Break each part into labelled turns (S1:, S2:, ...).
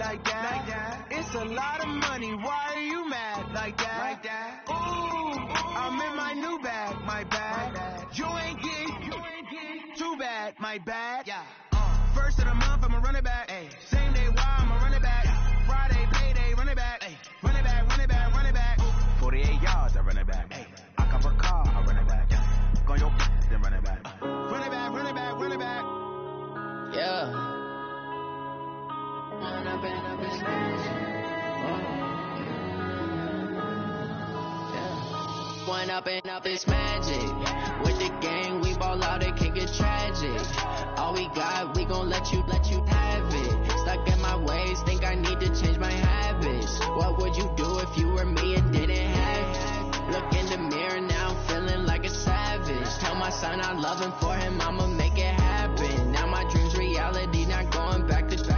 S1: like that. It's a lot of money, why are you mad like that? Ooh, I'm in my new bag, my bad. You ain't get too bad, my bad. Yeah. First of the month, I'ma run it back. Ay. Same day, why I'ma run it back. Friday, payday, run it back. Ay. Run it back, run it back, run it back. 48 yards, I run it back. Ay. I cop a car, I run it back. Go your then run it back. Run it back, run it back, run it back.
S2: Yeah. Run up and up his One up and up is magic. With the gang, we ball out, it can get tragic. All we got, we gon' let you have it. Stuck in my ways, think I need to change my habits. What would you do if you were me and didn't have it? Look in the mirror now, I'm feeling like a savage. Tell my son I love him, for him I'ma make it happen. Now my dream's reality, not going back to.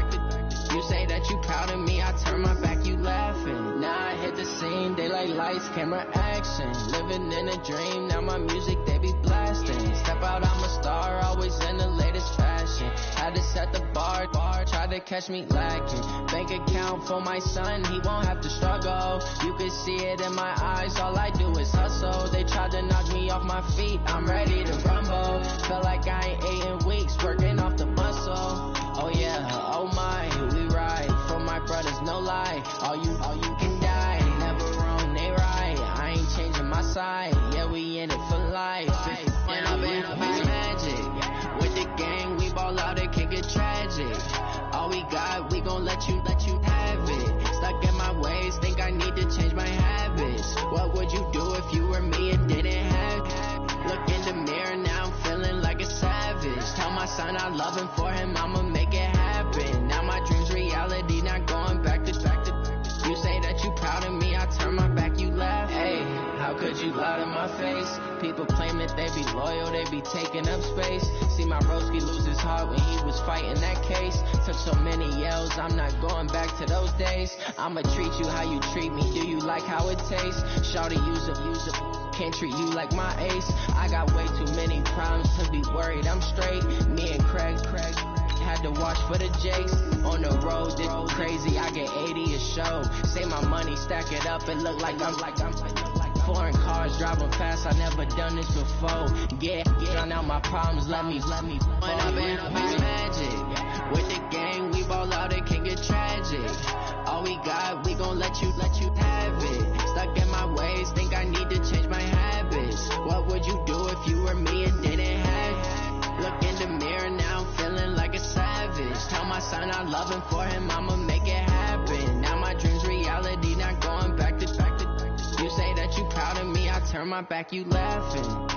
S2: You say that you proud of me, I turn my back, you laughing. Now I hit the scene, daylight lights, camera action. Living in a dream, now my music, they be blasting. Step out, I'm a star, always in the latest fashion. Had to set the bar, try to catch me lacking. Bank account for my son, he won't have to struggle. You can see it in my eyes, all I do is hustle. They tried to knock me off my feet, I'm ready to rumble. Felt like I ain't ate in weeks, working off the muscle. Oh yeah, oh my, we ride for my brothers, no lie. All you can die, never wrong, they right. I ain't changing my side, yeah, we in it for life. When up and up is magic. With the gang, we ball out, it can get tragic. All we got, we gon' let you have it. Stuck in my ways, think I need to change my habits. What would you do if you were me and didn't have it? Look in the mirror now, I'm feeling like a savage. Tell my son I love him, for him I'ma make it happen. Now my dream's reality, not going back to. You say that you proud of me, I turn my back, you laugh. Hey, how could you lie to my face? People claim that they be loyal, they be taking up space. See my broski lose his heart when he was fighting that case. Took so many yells, I'm not going back to those days. I'ma treat you how you treat me, do you like how it tastes? Shawty, use up, can't treat you like my ace. I got way too many problems to be worried, I'm straight. Me and Craig had to watch for the Jakes. On the road, it's crazy, I get 80 a show. Say my money, stack it up, it look like I'm foreign cars driving fast, I never done this before. Yeah, drown out my problems, let me When up and up is magic. With the gang, we ball out, it can get tragic. All we got, we gon' let you have it. Stuck in my ways, think I need to change my habits. What would you do if you were me and didn't have it? Look in the mirror now, I'm feeling like a savage. Tell my son I love him, for him I'ma make it happen. Now my dream's reality, not going back to. You say that you proud of me, I turn my back, you laughing.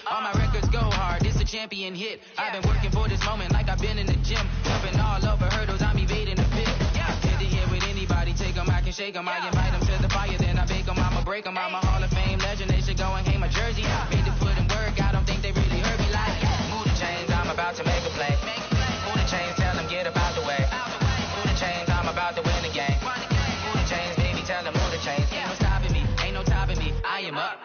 S3: All my records go hard, this a champion hit. I've been working for this moment like I've been in the gym. Jumping all over hurdles, I'm evading the pit. Get to here with anybody, take them, I can shake them. I invite them to the fire, then I bake them, I'ma break them. I'm a Hall of Fame legend, they should go and hang my jersey. Made to put in work, I don't think they really heard me like. Move the chains, I'm about to make a play. Move the chains, tell them get up out the way. Move the chains, I'm about to win the game. Move the chains, baby, tell them move the chains. Ain't no stopping me, ain't no topping me, I am up.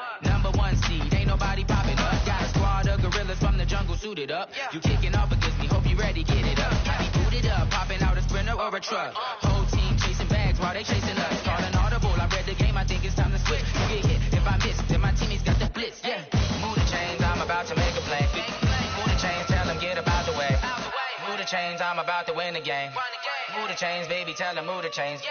S3: #1 seed, ain't nobody popping up. Got a squad of gorillas from the jungle suited up. You kicking off against me, hope you ready, get it up. I be booted up, popping out a Sprinter or a truck. Whole team chasing back. they chasing us. Call an audible, I read the game, I think it's time to switch. You get hit if I miss, then my teammates got the blitz. Yeah, move the chains, I'm about to make a play. Move the chains, tell them get about the way. Move the chains, I'm about to win the game. Move the chains, baby, tell them move the chains.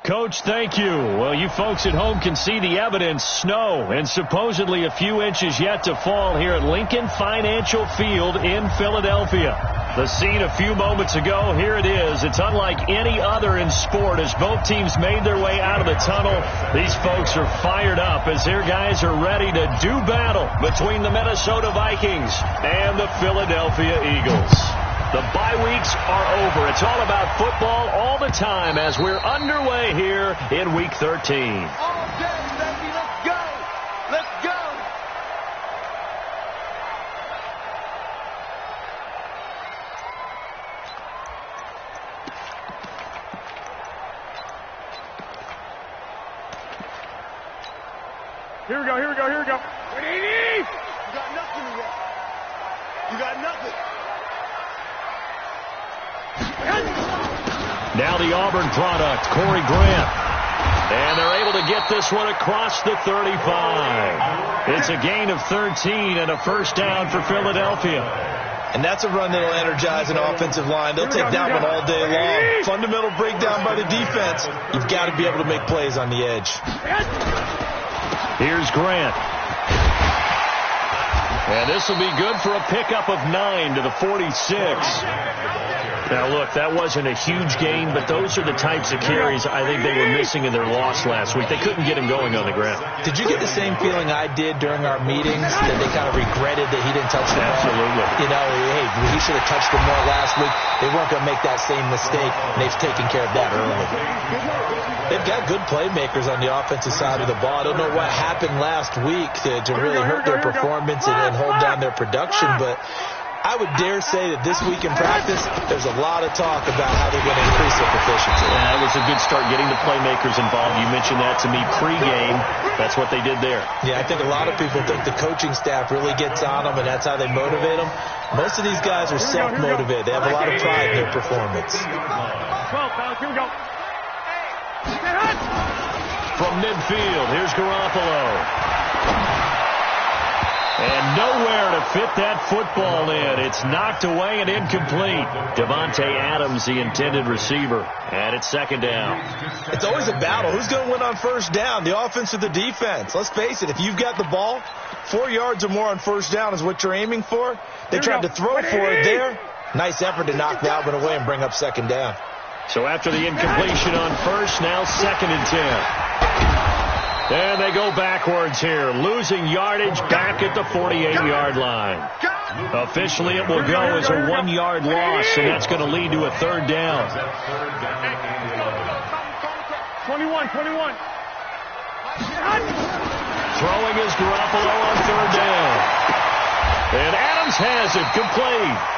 S4: Coach, thank you. Well, you folks at home can see the evidence. Snow and supposedly a few inches yet to fall here at Lincoln Financial Field in Philadelphia. The scene a few moments ago, here it is. It's unlike any other in sport as both teams made their way out of the tunnel. These folks are fired up as their guys are ready to do battle between the Minnesota Vikings and the Philadelphia Eagles. The bye weeks are over. It's all about football all the time as we're underway here in Week 13.
S1: All day, baby. Let's go. Let's go.
S5: Here we go, here we go, here we go.
S1: You got nothing yet. You got nothing.
S4: Now the Auburn product, Corey Grant. And they're able to get this one across the 35. It's a gain of 13 and a first down for Philadelphia.
S6: And that's a run that'll energize an offensive line. They'll take that one all day long. Fundamental breakdown by the defense. You've got to be able to make plays on the edge.
S4: Here's Grant. And this will be good for a pickup of 9 to the 46. Now, look, that wasn't a huge gain, but those are the types of carries I think they were missing in their loss last week. They couldn't get him going on the ground.
S6: Did you get the same feeling I did during our meetings, that they kind of regretted that he didn't touch the ball?
S4: Absolutely.
S6: You know, hey, he should have touched him more last week. They weren't going to make that same mistake, and they've taken care of that early. They've got good playmakers on the offensive side of the ball. I don't know what happened last week to really hurt their performance and hold down their production, but I would dare say that this week in practice, there's a lot of talk about how they're going to increase their proficiency.
S4: Yeah, that was a good start, getting the playmakers involved. You mentioned that to me pregame. That's what they did there.
S6: Yeah, I think a lot of people think the coaching staff really gets on them, and that's how they motivate them. Most of these guys are self-motivated. They have a lot of pride in their performance.
S5: 12, here we go.
S4: From midfield, here's Garoppolo. And nowhere to fit that football in. It's knocked away and incomplete. Devontae Adams, the intended receiver. And it's second down.
S6: It's always a battle. Who's going to win on first down, the offense or the defense? Let's face it, if you've got the ball, 4 yards or more on first down is what you're aiming for. They tried to throw for it there. Nice effort to knock that one away and bring up second down.
S4: So after the incompletion on first, now 2nd and 10. And they go backwards here, losing yardage back at the 48-yard line. Officially, it will go as a 1-yard loss, and that's going to lead to a third down.
S5: 21.
S4: Throwing is Garoppolo on third down. And Adams has it, complete.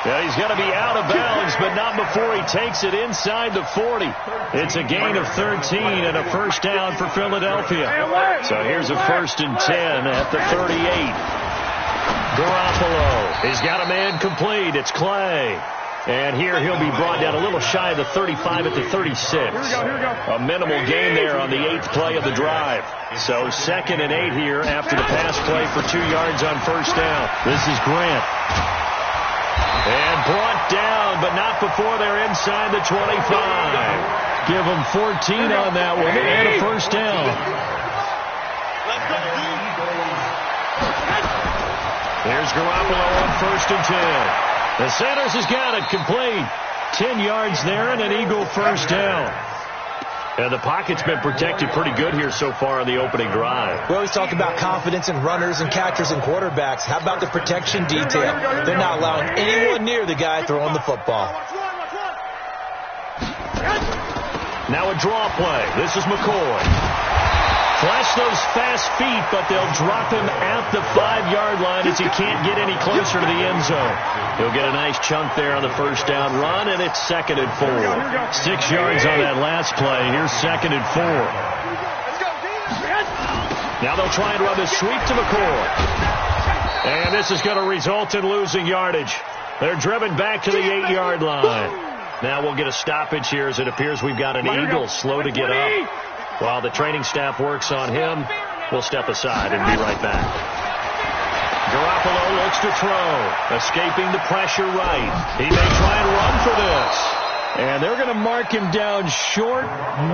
S4: Now he's got to be out of bounds, but not before he takes it inside the 40. It's a gain of 13 and a first down for Philadelphia. So here's a 1st and 10 at the 38. Garoppolo. He's got a man complete. It's Clay. And here he'll be brought down a little shy of the 35 at the 36.
S5: Here we go.
S4: A minimal gain there on the 8th play of the drive. So 2nd and 8 here after the pass play for 2 yards on first down. This is Grant. And brought down, but not before they're inside the 25. Give them 14 on that one and a first down. There's Garoppolo on 1st and 10. The Sanders has got it complete. 10 yards there and an Eagle first down. And the pocket's been protected pretty good here so far on the opening drive.
S6: We always talk about confidence in runners and catchers and quarterbacks. How about the protection detail? They're not allowing anyone near the guy throwing the football.
S4: Now a draw play. This is McCoy. Flash those fast feet, but they'll drop him at the 5-yard line as he can't get any closer to the end zone. He'll get a nice chunk there on the first down run, and it's 2nd and 4. 6 yards on that last play. Here's 2nd and 4. Now they'll try and run the sweep to McCoy. And this is going to result in losing yardage. They're driven back to the 8-yard line. Now we'll get a stoppage here as it appears we've got an Eagle slow to get up. While the training staff works on him, we'll step aside and be right back. Garoppolo looks to throw, escaping the pressure right. He may try and run for this. And they're going to mark him down short,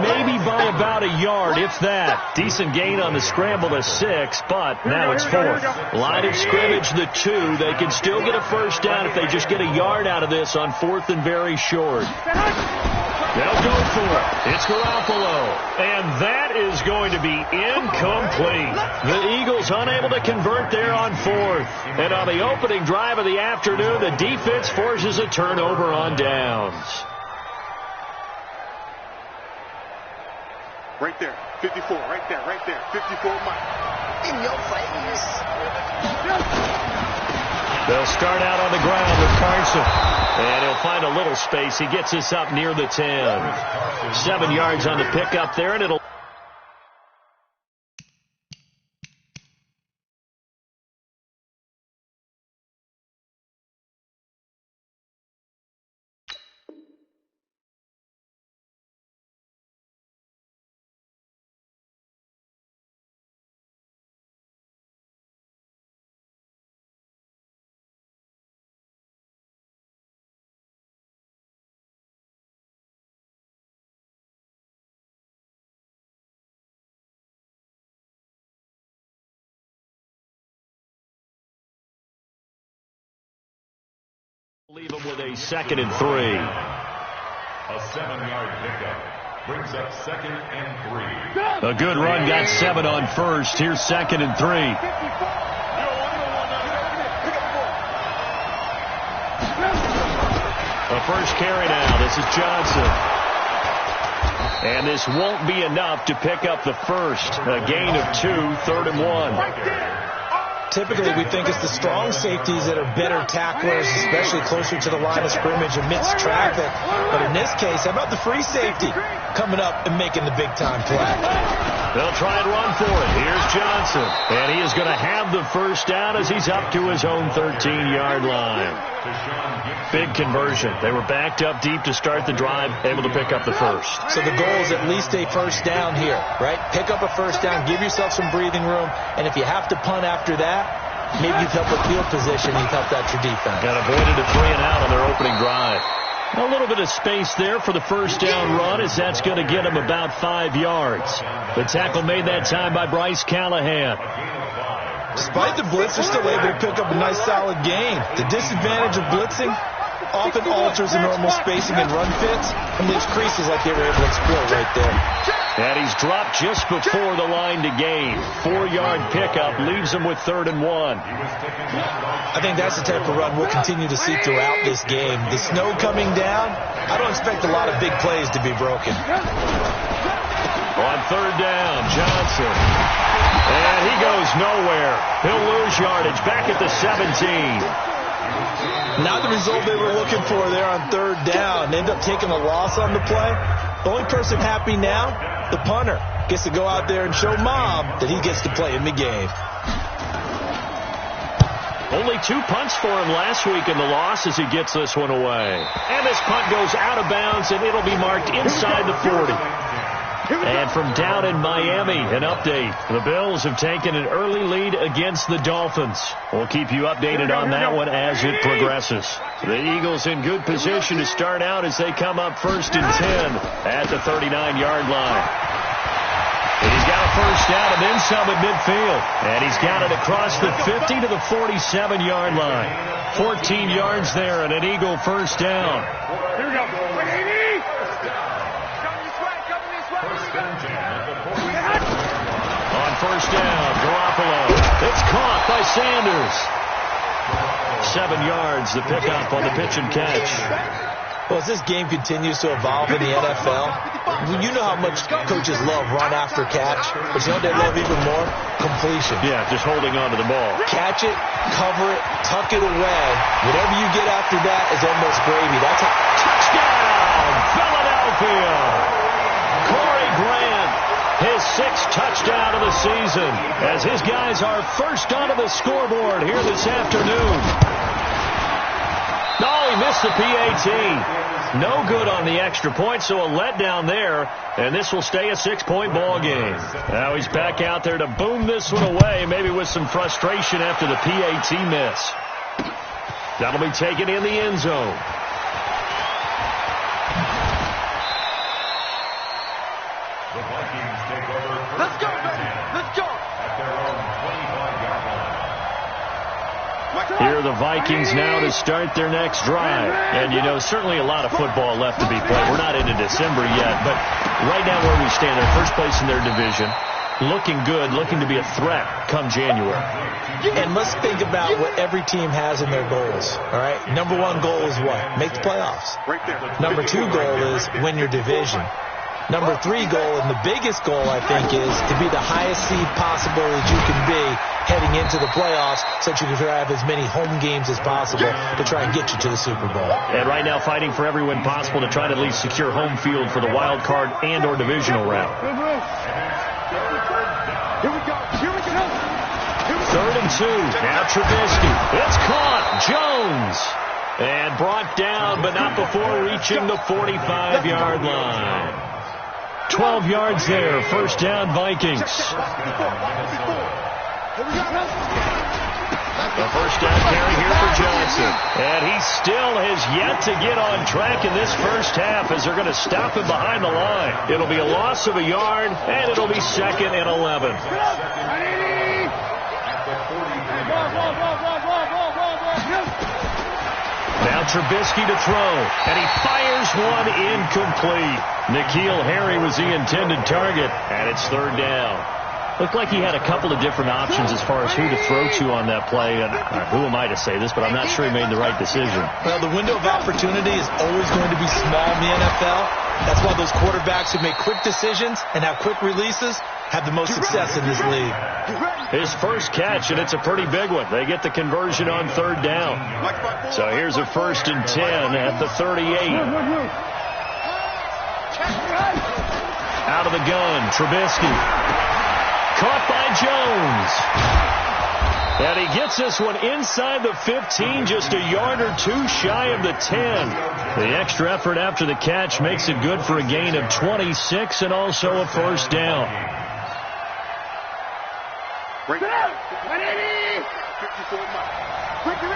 S4: maybe by about a yard, if that. Decent gain on the scramble to 6, but now it's 4th. Line of scrimmage, the 2. They can still get a first down if they just get a yard out of this on 4th and very short. They'll go for it. It's Garoppolo. And that is going to be incomplete. The Eagles unable to convert there on 4th. And on the opening drive of the afternoon, the defense forces a turnover on downs.
S5: Right there. 54. Right there. 54 Mike.
S2: In your face.
S4: They'll start out on the ground with Carson. And he'll find a little space. He gets us up near the 10. 7 yards on the pickup there, and it'll... Leave them with a 2nd and 3.
S7: A 7-yard pickup brings up 2nd and 3.
S4: A good run got 7 on first. Here's 2nd and 3. A first carry now. This is Johnson. And this won't be enough to pick up the first. A gain of 2, 3rd and 1.
S6: Typically, we think it's the strong safeties that are better tacklers, especially closer to the line of scrimmage amidst traffic. But in this case, how about the free safety coming up and making the big-time play?
S4: They'll try and run for it. Here's Johnson. And he is going to have the first down as he's up to his own 13-yard line. Big conversion. They were backed up deep to start the drive, able to pick up the first.
S6: So the goal is at least a first down here, right? Pick up a first down, give yourself some breathing room, and if you have to punt after that, maybe you've helped with field position, you've helped out your defense.
S4: And avoided a 3 and out on their opening drive. A little bit of space there for the first down run as that's going to get him about 5 yards. The tackle made that time by Bryce Callahan.
S6: Despite the blitz, they're still able to pick up a nice solid gain. The disadvantage of blitzing often alters the normal spacing and run fits and leaves creases like they were able to exploit right there.
S4: And he's dropped just before the line to gain. 4-yard pickup leaves him with 3rd and 1.
S6: I think that's the type of run we'll continue to see throughout this game. The snow coming down, I don't expect a lot of big plays to be broken.
S4: On 3rd down, Johnson. And he goes nowhere. He'll lose yardage back at the 17.
S6: Not the result they were looking for there on 3rd down. They end up taking a loss on the play. The only person happy now, the punter, gets to go out there and show Mom that he gets to play in the game.
S4: Only 2 punts for him last week in the loss as he gets this one away. And this punt goes out of bounds, and it'll be marked inside the 40. And from down in Miami, an update. The Bills have taken an early lead against the Dolphins. We'll keep you updated on that one as it progresses. The Eagles in good position to start out as they come up 1st and 10 at the 39-yard line. And he's got a first down and then some at midfield. And he's got it across the 50 to the 47-yard line. 14 yards there and an Eagle first down.
S5: Here we go.
S4: On first down, Garoppolo. It's caught by Sanders. 7 yards, the pickup on the pitch and catch.
S6: Well, as this game continues to evolve in the NFL, you know how much coaches love run after catch, but you know what they love even more? Completion.
S4: Yeah, just holding on to the ball.
S6: Catch it, cover it, tuck it away. Whatever you get after that is almost gravy. That's a
S4: touchdown, Philadelphia. Corey Grant, his 6th touchdown of the season, as his guys are first onto the scoreboard here this afternoon. No, he missed the PAT. No good on the extra point, so a letdown there, and this will stay a 6-point ball game. Now he's back out there to boom this one away, maybe with some frustration after the PAT miss. That'll be taken in the end zone.
S7: The Vikings take over.
S1: Let's go, baby. Let's go.
S7: At their own 25-yard line.
S4: Here are the Vikings now to start their next drive. And, you know, certainly a lot of football left to be played. We're not into December yet, but right now where we stand, they're first place in their division. Looking good, looking to be a threat come January.
S6: And let's think about what every team has in their goals, all right? Number 1 goal is what? Make the playoffs.
S5: Right there.
S6: Number 2 goal is win your division. Number 3 goal, and the biggest goal, I think, is to be the highest seed possible that you can be heading into the playoffs so that you can have as many home games as possible to try and get you to the Super Bowl.
S4: And right now fighting for every win possible to try to at least secure home field for the wild card and or divisional round.
S5: Here we go. Here we go.
S4: 3rd and 2. Now Trubisky. It's caught. Jones. And brought down, but not before reaching the 45-yard line. 12 yards there. First down, Vikings. The first down carry here for Johnson. And he still has yet to get on track in this first half as they're going to stop him behind the line. It'll be a loss of a yard, and it'll be 2nd and 11. Now Trubisky to throw, and he fires one incomplete. N'Keal Harry was the intended target, and it's 3rd down. Looked like he had a couple of different options as far as who to throw to on that play, and who am I to say this, but I'm not sure he made the right decision.
S6: Well, the window of opportunity is always going to be small in the NFL. That's why those quarterbacks who make quick decisions and have quick releases have the most success in this league.
S4: His first catch, and it's a pretty big one. They get the conversion on 3rd down. So here's a 1st and 10 at the 38. Out of the gun, Trubisky. Caught by Jones. And he gets this one inside the 15, just a yard or 2 shy of the 10. The extra effort after the catch makes it good for a gain of 26 and also a first down.
S5: Right there. 54 miles. Ricky.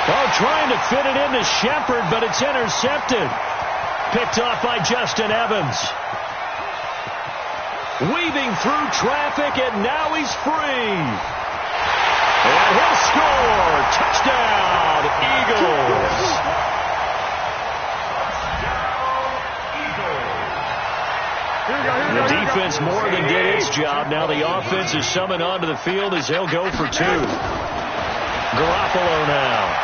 S4: Oh, trying to fit it into Shepard, but it's intercepted. Picked off by Justin Evans. Weaving through traffic, and now he's free. And he'll score. Touchdown, Eagles. The defense more than did its job. Now the offense is summoned onto the field as they'll go for 2. Garoppolo now.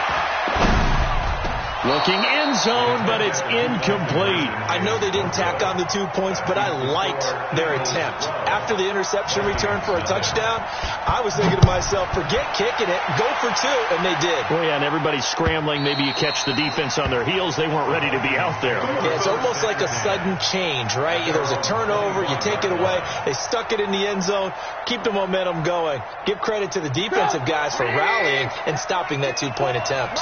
S4: Looking end zone, but it's incomplete.
S6: I know they didn't tack on the 2 points, but I liked their attempt. After the interception return for a touchdown, I was thinking to myself, forget kicking it, go for 2, and they did.
S4: Well, yeah, and everybody's scrambling. Maybe you catch the defense on their heels. They weren't ready to be out there.
S6: Yeah, it's almost like a sudden change, right? There's a turnover, you take it away, they stuck it in the end zone, keep the momentum going. Give credit to the defensive guys for rallying and stopping that 2-point attempt.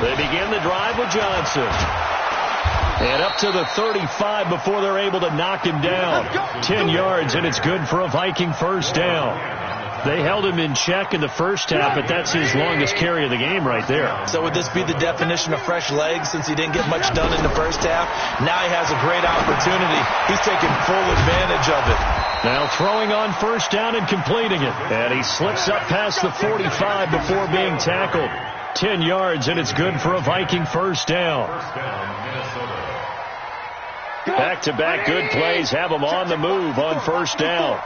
S4: They begin the drive with Johnson. And up to the 35 before they're able to knock him down. 10 yards, and it's good for a Viking first down. They held him in check in the first half, but that's his longest carry of the game right there.
S6: So would this be the definition of fresh legs since he didn't get much done in the first half? Now he has a great opportunity. He's taking full advantage of it.
S4: Now throwing on first down and completing it. And he slips up past the 45 before being tackled. 10 yards, and it's good for a Viking first down. Back-to-back good plays have him on the move on first down.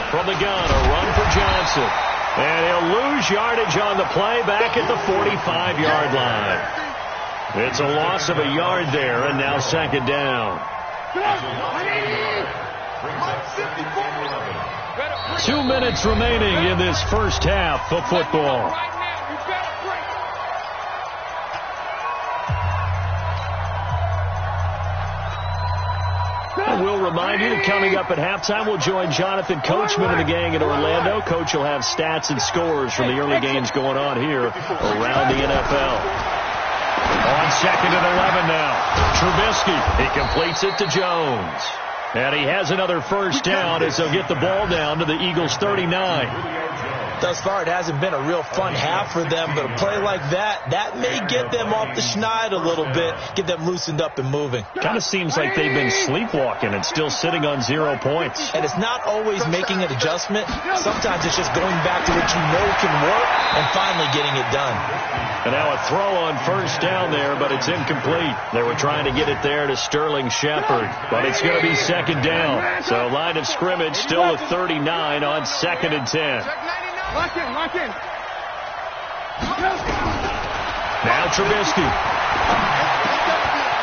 S4: From the gun, a run for Johnson. And he'll lose yardage on the play back at the 45-yard line. It's a loss of a yard there, and now second down. 2 minutes remaining in this first half of football. We'll remind you that coming up at halftime, we'll join Jonathan Coachman and the gang in Orlando. Coach will have stats and scores from the early games going on here around the NFL. On second and 11 now. Trubisky, he completes it to Jones. And he has another first down as they'll get the ball down to the Eagles' 39.
S6: Thus far, it hasn't been a real fun half for them, but a play like that may get them off the schneid a little bit, get them loosened up and moving.
S4: Kind of seems like they've been sleepwalking and still sitting on 0 points.
S6: And it's not always making an adjustment. Sometimes it's just going back to what you know can work and finally getting it done.
S4: And now a throw on first down there, but it's incomplete. They were trying to get it there to Sterling Shepard, but it's going to be second down. So line of scrimmage still at 39 on second and 10.
S1: Lock in.
S4: Now Trubisky.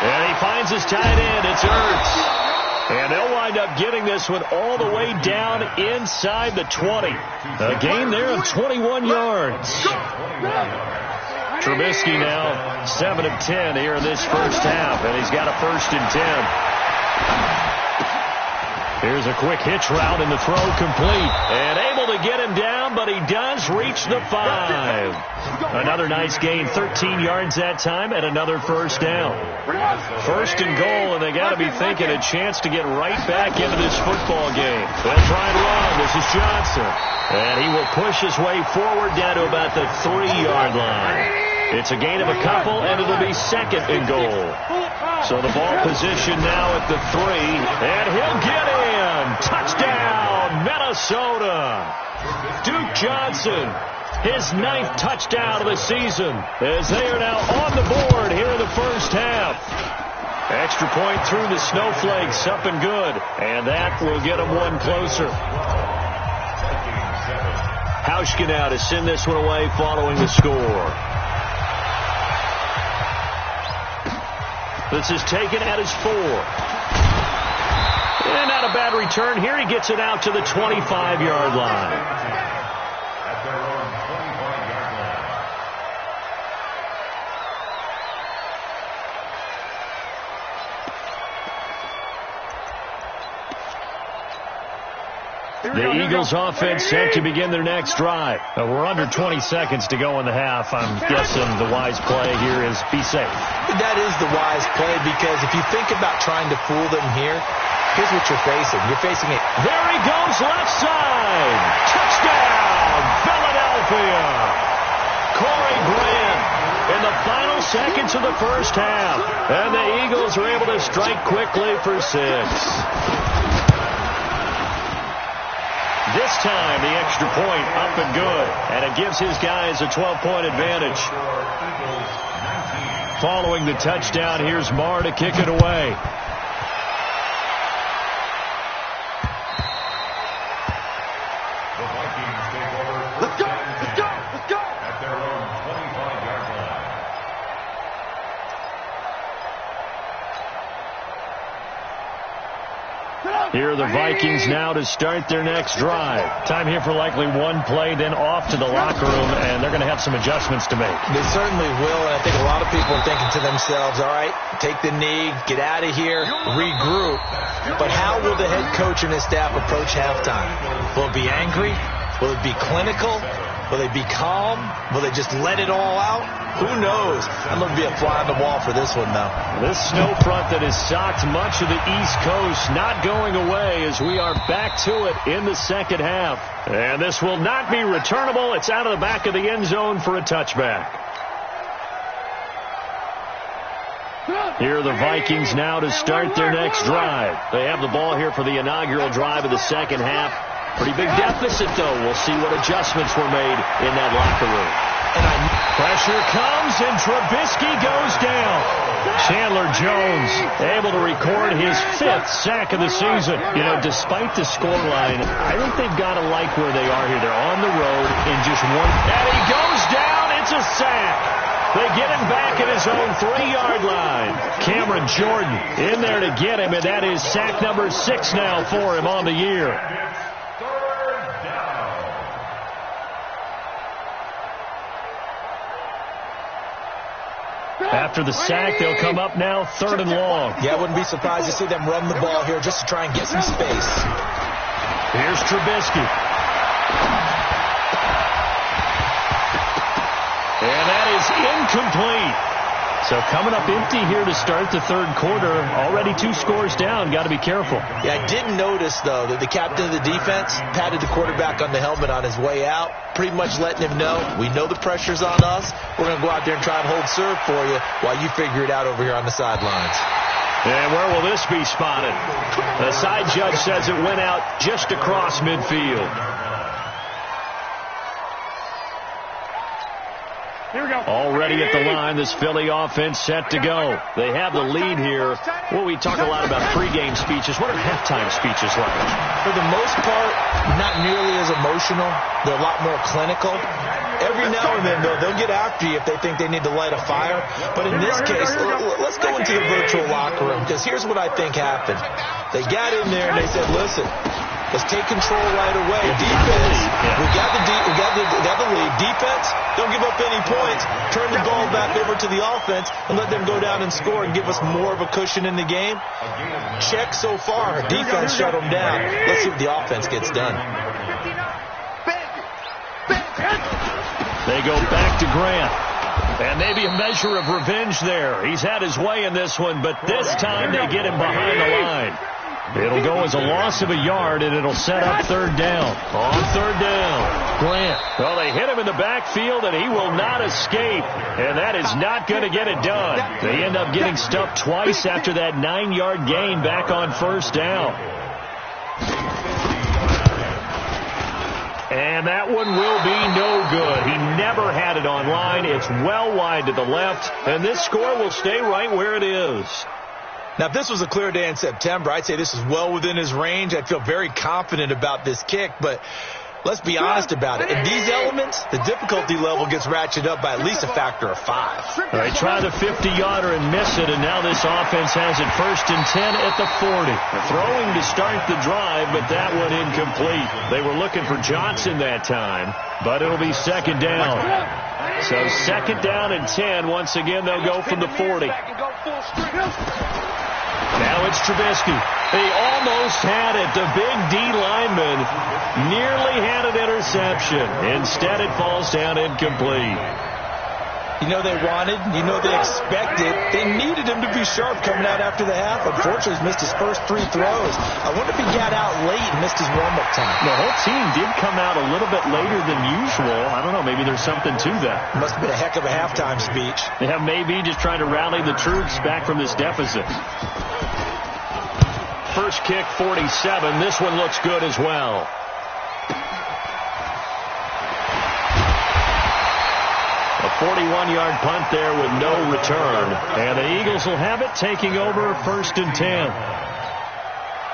S4: And he finds his tight end. It's Ertz. And they'll wind up getting this one all the way down inside the 20. A gain there of 21 yards. Trubisky now 7 of 10 here in this first half. And he's got a first and 10. Here's a quick hitch route and the throw complete. And able to get him down, but he does reach the 5. Another nice gain, 13 yards that time, and another first down. First and goal, and they got to be thinking a chance to get right back into this football game. They'll try and run. This is Johnson. And he will push his way forward down to about the 3-yard line. It's a gain of a couple, and it'll be second and goal. So the ball position now at the 3, and he'll get in. Touchdown, Minnesota. Duke Johnson, his 9th touchdown of the season, as they are now on the board here in the first half. Extra point through the snowflakes, up and good, and that will get them one closer. Hauschka now to send this one away following the score. This is taken at his 4. And not a bad return here. He gets it out to the 25-yard line.
S7: At their own 25-yard line.
S4: The Eagles offense set to begin their next drive. We're under 20 seconds to go in the half. I'm guessing the wise play here is be safe.
S6: That is the wise play, because if you think about trying to fool them here, here's what you're facing. You're facing it.
S4: There he goes, left side. Touchdown, Philadelphia. Corey Grant in the final seconds of the first half. And the Eagles are able to strike quickly for 6. This time, the extra point up and good, and it gives his guys a 12-point advantage. Following the touchdown, here's Marr to kick it away.
S7: The Vikings take over
S4: Here are the Vikings now to start their next drive. Time here for likely one play, then off to the locker room, and they're going to have some adjustments to make.
S6: They certainly will, and I think a lot of people are thinking to themselves, all right, take the knee, get out of here, regroup. But how will the head coach and his staff approach halftime? Will it be angry? Will it be clinical? Will they be calm? Will they just let it all out? Who knows? I'm going to be a fly on the wall for this one, though.
S4: This snow front that has socked much of the East Coast not going away as we are back to it in the second half. And this will not be returnable. It's out of the back of the end zone for a touchback. Here are the Vikings now to start their next drive. They have the ball here for the inaugural drive of the second half. Pretty big deficit, though. We'll see what adjustments were made in that locker room. Pressure comes, and Trubisky goes down. Chandler Jones able to record his 5th sack of the season. You know, despite the scoreline, I think they've got to like where they are here. They're on the road in just one. And he goes down. It's a sack. They get him back at his own 3-yard line. Cameron Jordan in there to get him, and that is sack number 6 now for him on the year. After the sack, they'll come up now 3rd and long.
S6: Yeah, I wouldn't be surprised to see them run the ball here just to try and get some space.
S4: Here's Trubisky. And that is incomplete. So coming up empty here to start the third quarter. Already 2 scores down. Got to be careful.
S6: Yeah, I did notice, though, that the captain of the defense patted the quarterback on the helmet on his way out, pretty much letting him know, we know the pressure's on us. We're going to go out there and try and hold serve for you while you figure it out over here on the sidelines.
S4: And where will this be spotted? The side judge says it went out just across midfield. Already at the line, this Philly offense set to go. They have the lead here. Well, we talk a lot about pregame speeches. What are halftime speeches like?
S6: For the most part, not nearly as emotional. They're a lot more clinical. Every now and then, though, they'll get after you if they think they need to light a fire. But in this case, let's go into the virtual locker room, because here's what I think happened. They got in there and they said, listen, let's take control right away. Defense, we got the lead. Defense, don't give up any points. Turn the ball back over to the offense and let them go down and score and give us more of a cushion in the game. Check so far. Defense shut them down. Let's see what the offense gets done.
S4: They go back to Grant. And maybe a measure of revenge there. He's had his way in this one, but this time they get him behind the line. It'll go as a loss of a yard, and it'll set up 3rd down. On 3rd down, Grant. Well, they hit him in the backfield, and he will not escape. And that is not going to get it done. They end up getting stuffed twice after that 9-yard gain back on 1st down. And that one will be no good. He never had it on line. It's well wide to the left, and this score will stay right where it is.
S6: Now, if this was a clear day in September, I'd say this is well within his range. I'd feel very confident about this kick, but let's be honest about it. In these elements, the difficulty level gets ratcheted up by at least a factor of 5.
S4: They try the 50-yarder and miss it, and now this offense has it 1st and 10 at the 40. Throwing to start the drive, but that one incomplete. They were looking for Johnson that time, but it'll be 2nd down. So 2nd down and 10. Once again, they'll go from the 40. Now it's Trubisky. They almost had it. The big D lineman nearly had an interception. Instead, it falls down incomplete.
S6: You know they wanted, you know they expected. They needed him to be sharp coming out after the half. Unfortunately, he's missed his first 3 throws. I wonder if he got out late and missed his warm-up time.
S4: The whole team did come out a little bit later than usual. I don't know, maybe there's something to that.
S6: Must have been a heck of a halftime speech.
S4: Yeah, maybe just trying to rally the troops back from this deficit. First kick, 47. This one looks good as well. A 41-yard punt there with no return. And the Eagles will have it, taking over 1st and 10.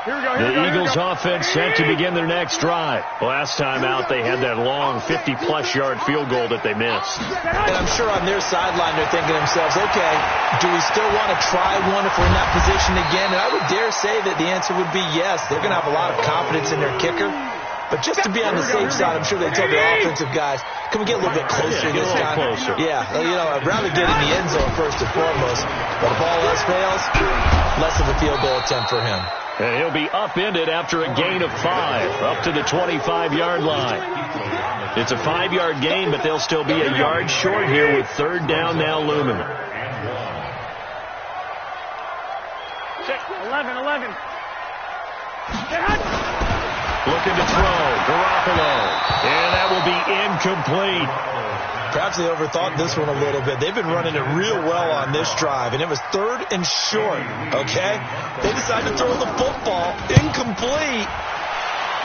S4: The Eagles offense set to begin their next drive. Last time out, they had that long 50-plus yard field goal that they missed.
S6: And I'm sure on their sideline they're thinking to themselves, okay, do we still want to try one if we're in that position again? And I would dare say that the answer would be yes. They're going to have a lot of confidence in their kicker. But just to be on the safe side, I'm sure they tell their offensive guys, can we get a little bit closer this time?
S4: Closer.
S6: Yeah, I'd rather get in the end zone first and foremost. But if all else fails, less of a field goal attempt for him.
S4: And he'll be upended after a gain of 5, up to the 25-yard line. It's a 5-yard gain, but they'll still be a yard short here with third down now looming.
S8: 11.
S4: Looking to throw, Garoppolo, and that will be incomplete.
S6: Perhaps they overthought this one a little bit. They've been running it real well on this drive, and it was third and short, okay? They decided to throw the football incomplete.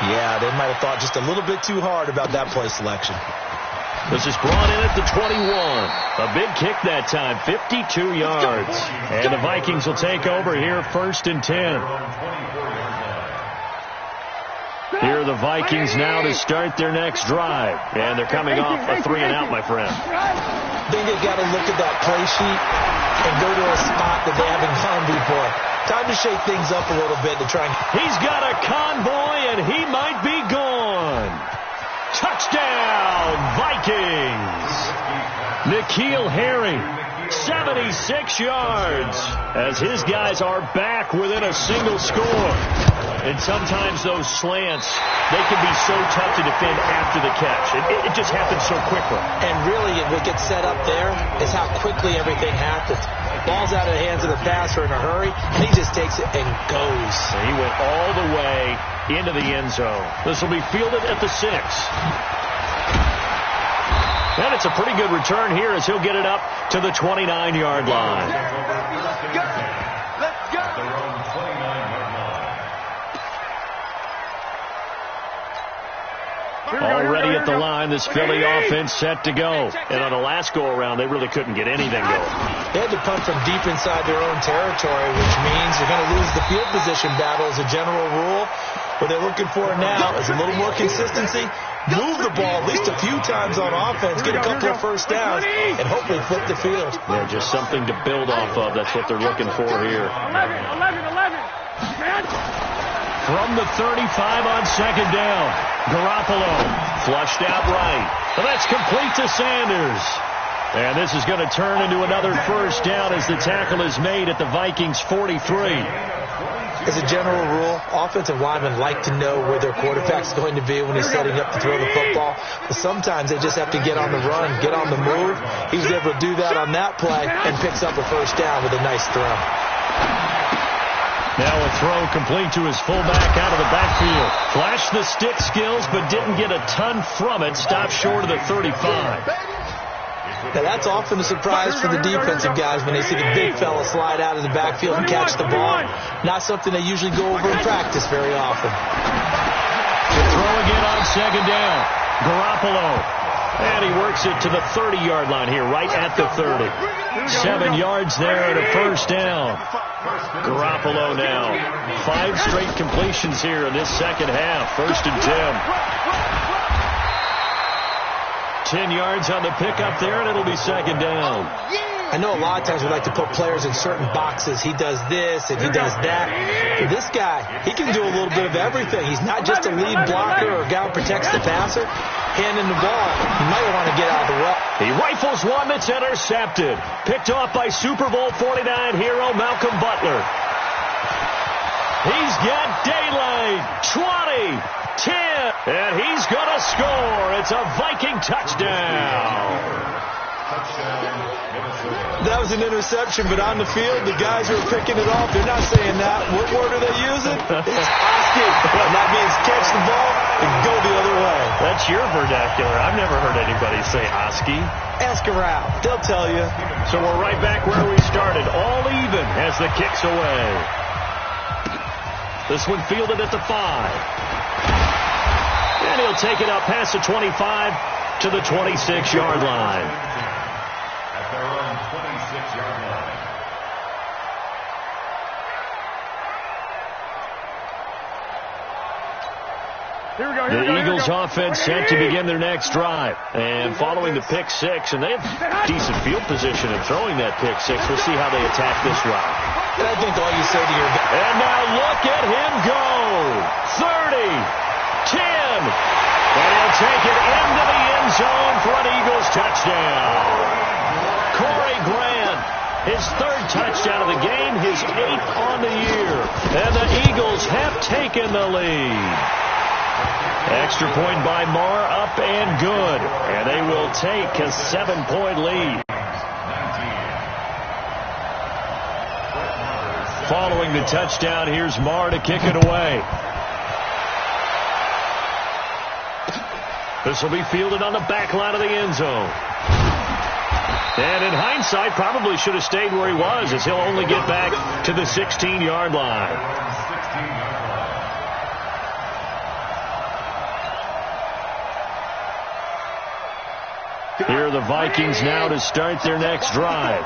S6: Yeah, they might have thought just a little bit too hard about that play selection.
S4: This is brought in at the 21. A big kick that time, 52 yards. And the Vikings will take over here first and 10. Here are the Vikings now to start their next drive. And they're coming off a 3-and-out, my friend.
S6: I think they've got to look at that play sheet and go to a spot that they haven't gone before. Time to shake things up a little bit to try and...
S4: He's got a convoy, and he might be gone. Touchdown, Vikings. N'Keal Harry, 76 yards, as his guys are back within a single score. And sometimes those slants, they can be so tough to defend after the catch. It just happens so quickly.
S6: And really, what gets set up there is how quickly everything happens. Ball's out of the hands of the passer in a hurry, and he just takes it and goes.
S4: He went all the way into the end zone. This will be fielded at the 6. And it's a pretty good return here as he'll get it up to the 29-yard line.
S1: Let's go.
S4: Already at the line, this Philly offense set to go. And on the last go-around, they really couldn't get anything going.
S6: They had to punt from deep inside their own territory, which means they're going to lose the field position battle as a general rule. What they're looking for now is a little more consistency. Move the ball at least a few times on offense, get a couple of first downs, and hopefully flip the field.
S4: Yeah, just something to build off of. That's what they're looking for here.
S8: 11.
S4: From the 35 on second down, Garoppolo flushed out right. And that's complete to Sanders. And this is going to turn into another first down as the tackle is made at the Vikings' 43.
S6: As a general rule, offensive linemen like to know where their quarterback's going to be when he's setting up to throw the football. But sometimes they just have to get on the run, get on the move. He was able to do that on that play and picks up a first down with a nice throw.
S4: Now a throw complete to his fullback out of the backfield. Flashed the stick skills, but didn't get a ton from it. Stopped short of the 35.
S6: Now that's often a surprise for the defensive guys when they see the big fella slide out of the backfield and catch the ball. Not something they usually go over in practice very often.
S4: To throw again on second down. Garoppolo. And he works it to the 30-yard line here, right at the 30. 7 yards there and a first down. Garoppolo now. 5 straight completions here in this second half. First and 10. 10 yards on the pickup there, and it'll be second down.
S6: I know a lot of times we like to put players in certain boxes. He does this and he does that. But this guy, he can do a little bit of everything. He's not just a lead blocker or a guy who protects the passer. Handing the ball, he might want to get out of the way.
S4: He rifles one that's intercepted. Picked off by Super Bowl 49 hero Malcolm Butler. He's got daylight. 20, 10, and he's going to score. It's a Viking touchdown.
S6: That was an interception, but on the field, the guys who are picking it off, they're not saying that. What word are they using? It's Oski. And that means catch the ball and go the other way.
S4: That's your vernacular. I've never heard anybody say Oski.
S6: Ask around. They'll tell you.
S4: So we're right back where we started. All even as the kick's away. This one fielded at the 5. And he'll take it up past the 25 to the 26-yard line.
S7: At their own 26-yard line.
S4: The Eagles offense set to begin their next drive. And following the pick six, and they have decent field position in throwing that pick six. We'll see how they attack this route.
S6: And I think all you say to your...
S4: And now look at him go. 30, 10. And he'll take it into the end zone for an Eagles touchdown. Corey Grant, his third touchdown of the game, his 8th on the year. And the Eagles have taken the lead. Extra point by Marr, up and good. And they will take a 7-point lead. Following the touchdown, here's Marr to kick it away. This will be fielded on the back line of the end zone. And in hindsight, probably should have stayed where he was, as he'll only get back to the 16-yard line. Here are the Vikings now to start their next drive.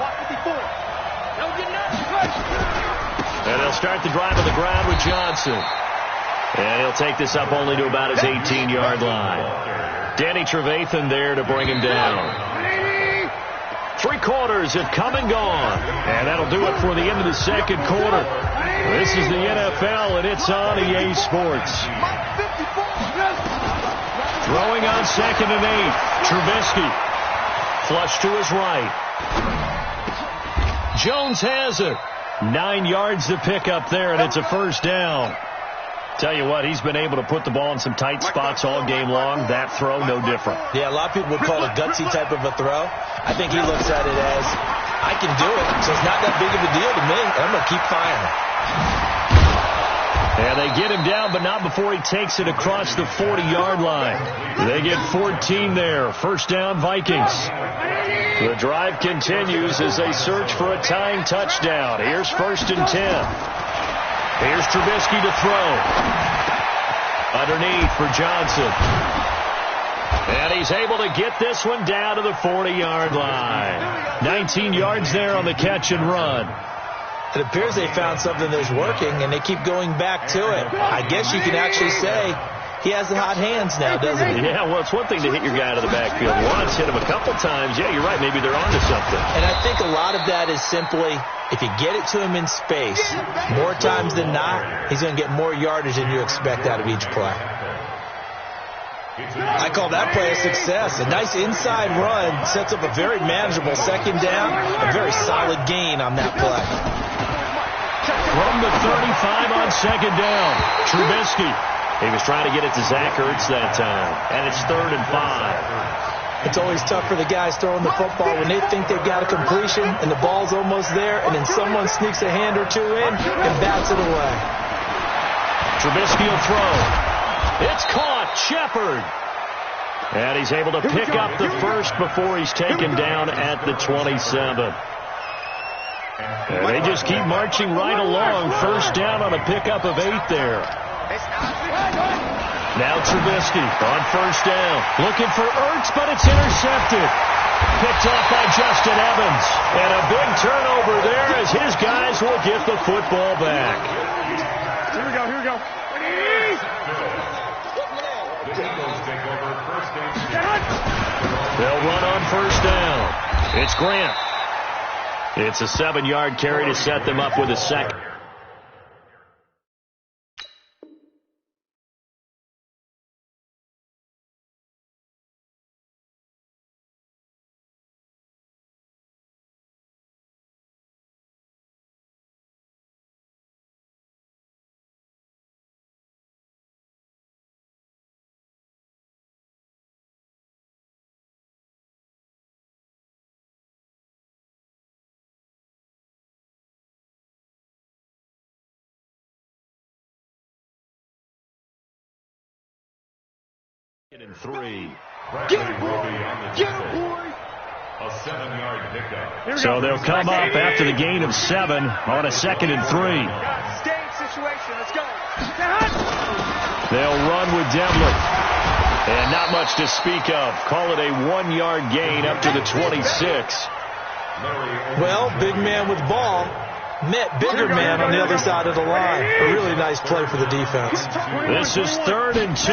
S4: And they'll start the drive on the ground with Johnson. And he'll take this up only to about his 18-yard line. Danny Trevathan there to bring him down. 3 quarters have come and gone. And that'll do it for the end of the second quarter. This is the NFL, and it's on EA Sports. Throwing on 2nd and 8. Trubisky. Flush to his right. Jones has it. 9 yards to pick up there, and it's a first down. Tell you what, he's been able to put the ball in some tight spots all game long. That throw, no different.
S6: Yeah, a lot of people would call it a gutsy type of a throw. I think he looks at it as, I can do it, so it's not that big of a deal to me. I'm going to keep firing.
S4: And they get him down, but not before he takes it across the 40-yard line. They get 14 there. First down, Vikings. The drive continues as they search for a tying touchdown. Here's 1st and 10. Here's Trubisky to throw. Underneath for Johnson. And he's able to get this one down to the 40-yard line. 19 yards there on the catch and run.
S6: It appears they found something that's working, and they keep going back to it. I guess you can actually say he has the hot hands now, doesn't he?
S4: Yeah, well, it's one thing to hit your guy out of the backfield once, hit him a couple times. Yeah, you're right. Maybe they're onto something.
S6: And I think a lot of that is simply, if you get it to him in space, more times than not, he's going to get more yardage than you expect out of each play. I call that play a success. A nice inside run sets up a very manageable second down, a very solid gain on that play.
S4: From the 35 on second down, Trubisky. He was trying to get it to Zach Ertz that time, and it's 3rd and 5.
S6: It's always tough for the guys throwing the football when they think they've got a completion and the ball's almost there, and then someone sneaks a hand or two in and bats it away.
S4: Trubisky will throw. It's caught. Shepard. And he's able to pick up the first before he's taken down at the 27. And they just keep marching right along. First down on a pickup of 8 there. Now Trubisky on first down. Looking for Ertz, but it's intercepted. Picked off by Justin Evans. And a big turnover there as his guys will get the football back.
S5: Here we go.
S4: They'll run on first down. It's Grant. It's a 7-yard carry to set them up with a second. And 3.
S5: Get it, boy! A 7-yard pickup.
S4: So they'll come up after the gain of 7 on a 2nd and 3.
S5: Staying situation. Let's go.
S4: They'll run with Devlin. And not much to speak of. Call it a 1-yard gain up to the 26.
S6: Well, big man with ball. Met bigger man on the other side of the line. A really nice play for the defense.
S4: This is 3rd and 2.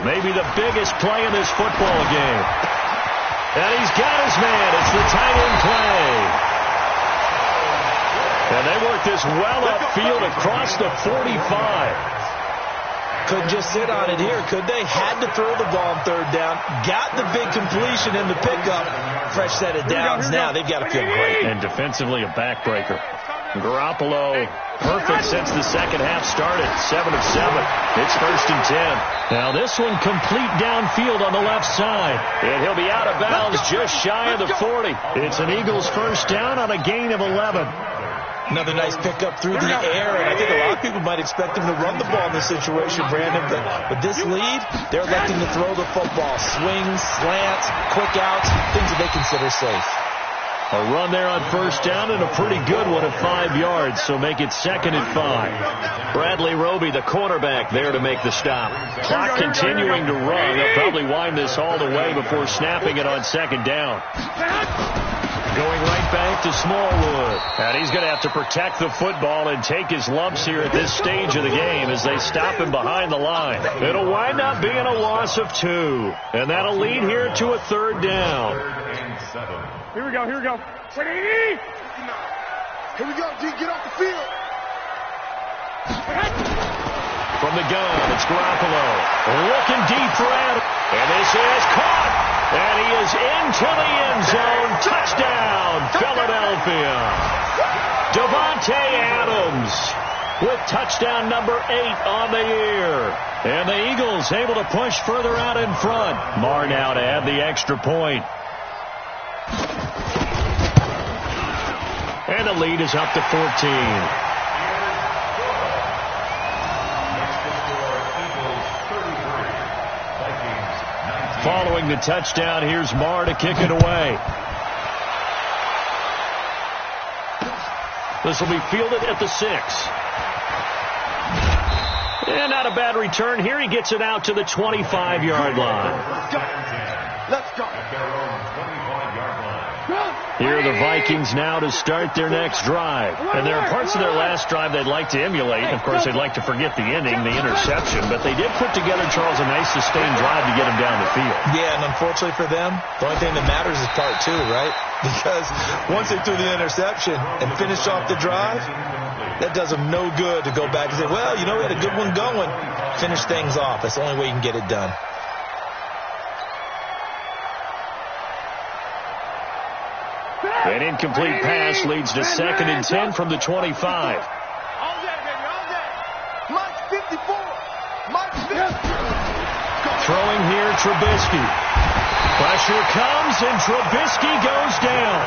S4: Maybe the biggest play in this football game. And he's got his man. It's the tight end play. And they work this well upfield across the 45.
S6: Couldn't just sit on it here, could they? Had to throw the ball on 3rd down. Got the big completion in the pickup. Fresh set of downs now. They've got to feel great.
S4: And defensively, a backbreaker. Garoppolo, perfect since the second half started. 7 of 7. It's 1st and 10. Now this one complete downfield on the left side. And he'll be out of bounds just shy of the 40. It's an Eagles 1st down on a gain of 11.
S6: Another nice pickup through the air, and I think a lot of people might expect him to run the ball in this situation, Brandon, but with this lead, they're electing to throw the football. Swings, slants, quick outs, things that they consider safe.
S4: A run there on 1st down and a pretty good one at 5 yards, so make it 2nd and 5. Bradley Roby, the quarterback, there to make the stop. Clock continuing to run. They'll probably wind this all the way before snapping it on 2nd down. Going right back to Smallwood. And he's going to have to protect the football and take his lumps here at this stage of the game as they stop him behind the line. It'll wind up being a loss of 2. And that'll lead here to a 3rd down.
S5: Here we go, here we go. Here we go, D, get off the field.
S4: From the gun, it's Garoppolo. Looking deep for Adams. And this is caught. And he is into the end zone. Touchdown, Philadelphia. Davante Adams with touchdown number 8 on the year. And the Eagles able to push further out in front. Marr now to add the extra point. And the lead is up to 14. Following the touchdown, here's Marr to kick it away. This will be fielded at the 6. And not a bad return here. He gets it out to the 25-yard line.
S5: Let's go.
S4: Here are the Vikings now to start their next drive. And there are parts of their last drive they'd like to emulate. Of course, they'd like to forget the ending, the interception. But they did put together, Charles, a nice sustained drive to get them down the field.
S6: Yeah, and unfortunately for them, the only thing that matters is part 2, right? Because once they threw the interception and finished off the drive, that does them no good to go back and say, well, you know, we had a good one going. Finish things off. That's the only way you can get it done.
S4: An incomplete pass leads to 2nd and 10 from the 25.
S5: All day, baby, all day. Mike's 54. Mike's 50.
S4: Throwing here, Trubisky. Pressure comes, and Trubisky goes down.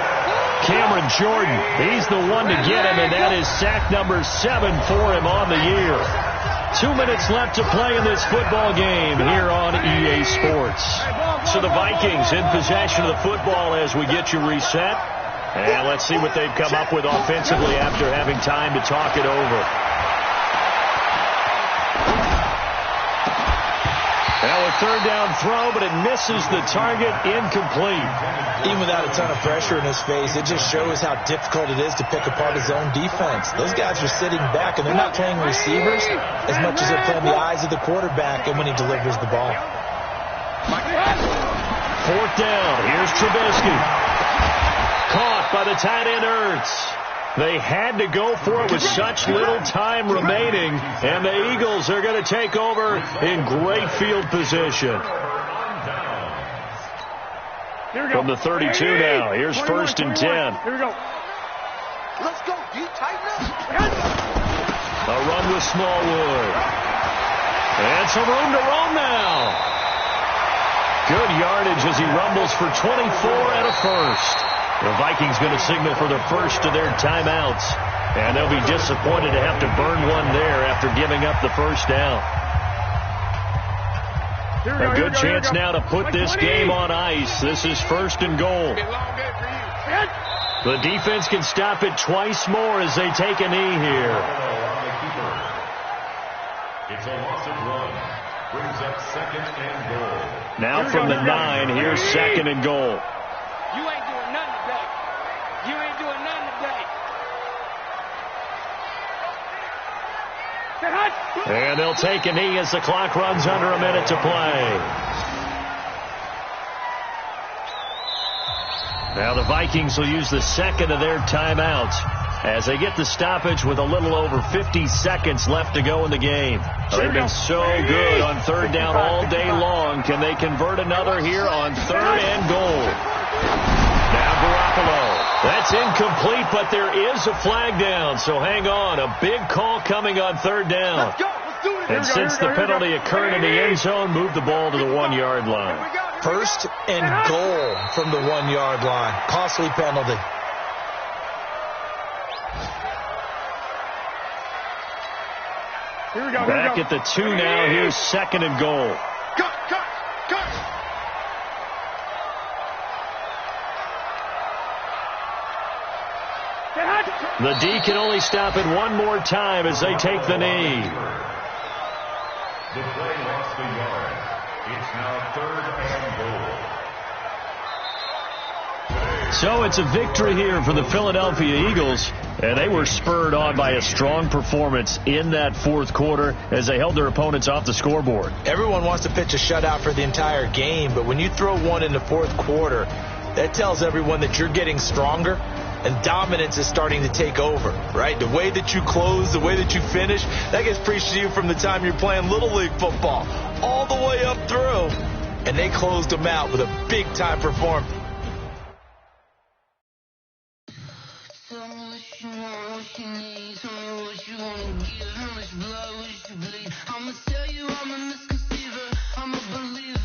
S4: Cameron Jordan, he's the one to get him, and that is sack number 7 for him on the year. 2 minutes left to play in this football game here on EA Sports. So the Vikings in possession of the football as we get you reset. And let's see what they've come up with offensively after having time to talk it over. Now a 3rd down throw, but it misses the target, incomplete.
S6: Even without a ton of pressure in his face, it just shows how difficult it is to pick apart his own defense. Those guys are sitting back, and they're not playing receivers as much as they're playing the eyes of the quarterback and when he delivers the ball.
S4: 4th down. Here's Trubisky. Caught by the tight end Ertz. They had to go for it with such little time remaining, and the Eagles are going to take over in great field position. From the 32 now, here's 1st and 10.
S5: Here we go. Let's go, D, tighten up.
S4: A run with Smallwood. And some room to roam now. Good yardage as he rumbles for 24 and a first. The Vikings going to signal for the first of their timeouts. And they'll be disappointed to have to burn one there after giving up the first down. A good chance now to put this game on ice. This is 1st and goal. The defense can stop it twice more as they take a knee here.
S7: It's a loss of 1. Brings up 2nd and goal.
S4: Now from the 9, here's 2nd and goal.
S5: You ain't doing nothing today. You ain't doing nothing today.
S4: And they'll take a knee as the clock runs under a minute to play. Now the Vikings will use the second of their timeouts as they get the stoppage with a little over 50 seconds left to go in the game. They've been so good on third down all day long. Can they convert another here on third and goal? Now Garoppolo. That's incomplete, but there is a flag down, so hang on. A big call coming on third down. And since the penalty occurred in the end zone, move the ball to the 1-yard line.
S6: First and goal from the 1-yard line. Costly penalty.
S4: Back at the 2 now. Here's second and goal.
S5: Cut.
S4: The D can only stop it one more time as they take the knee.
S7: The play lost the yard. It's now third and goal.
S4: So it's a victory here for the Philadelphia Eagles, and they were spurred on by a strong performance in that fourth quarter as they held their opponents off the scoreboard.
S6: Everyone wants to pitch a shutout for the entire game, but when you throw one in the fourth quarter, that tells everyone that you're getting stronger and dominance is starting to take over, right? The way that you close, the way that you finish, that gets preached to you from the time you're playing Little League football all the way up through, and they closed them out with a big-time performance.
S2: I'ma tell you I'm a misconceiver, I'm a believer.